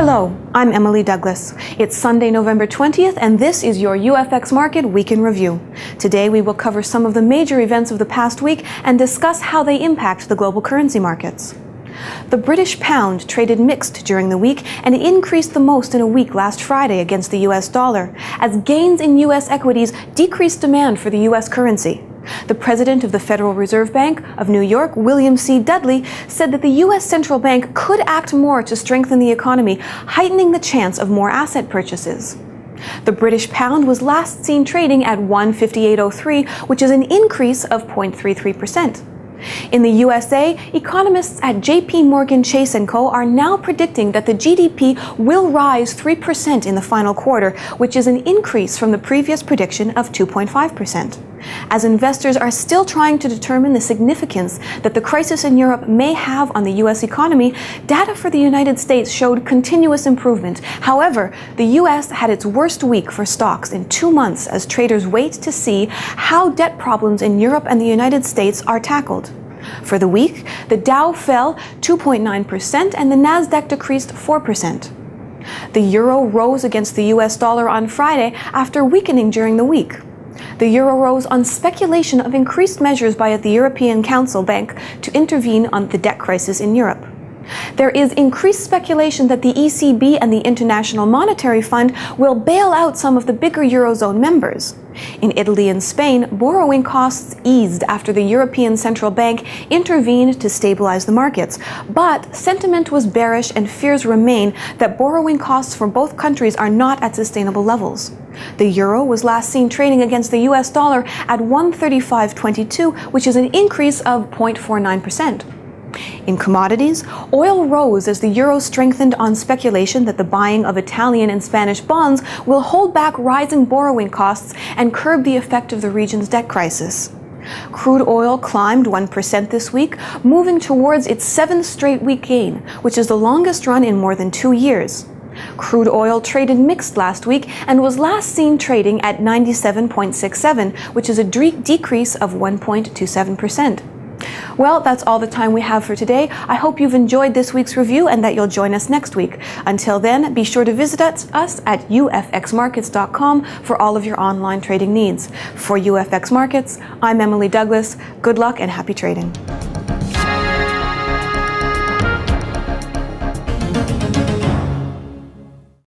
Hello, I'm Emily Douglas. It's Sunday, November 20th, and this is your UFX Market Week in Review. Today we will cover some of the major events of the past week and discuss how they impact the global currency markets. The British pound traded mixed during the week and increased the most in a week last Friday against the US dollar, as gains in US equities decreased demand for the US currency. The president of the Federal Reserve Bank of New York, William C. Dudley, said that the U.S. central bank could act more to strengthen the economy, heightening the chance of more asset purchases. The British pound was last seen trading at 158.03, which is an increase of 0.33%. In the USA, economists at JP Morgan Chase & Co. are now predicting that the GDP will rise 3% in the final quarter, which is an increase from the previous prediction of 2.5%. As investors are still trying to determine the significance that the crisis in Europe may have on the U.S. economy, data for the United States showed continuous improvement. However, the U.S. had its worst week for stocks in 2 months as traders wait to see how debt problems in Europe and the United States are tackled. For the week, the Dow fell 2.9% and the Nasdaq decreased 4%. The euro rose against the U.S. dollar on Friday after weakening during the week. The euro rose on speculation of increased measures by the European Council Bank to intervene on the debt crisis in Europe. There is increased speculation that the ECB and the International Monetary Fund will bail out some of the bigger Eurozone members. In Italy and Spain, borrowing costs eased after the European Central Bank intervened to stabilize the markets. But sentiment was bearish and fears remain that borrowing costs for both countries are not at sustainable levels. The euro was last seen trading against the US dollar at 135.22, which is an increase of 0.49%. In commodities, oil rose as the euro strengthened on speculation that the buying of Italian and Spanish bonds will hold back rising borrowing costs and curb the effect of the region's debt crisis. Crude oil climbed 1% this week, moving towards its 7th straight week gain, which is the longest run in more than 2 years. Crude oil traded mixed last week and was last seen trading at 97.67, which is a decrease of 1.27%. Well, that's all the time we have for today. I hope you've enjoyed this week's review and that you'll join us next week. Until then, be sure to visit us at ufxmarkets.com for all of your online trading needs. For UFX Markets, I'm Emily Douglas. Good luck and happy trading.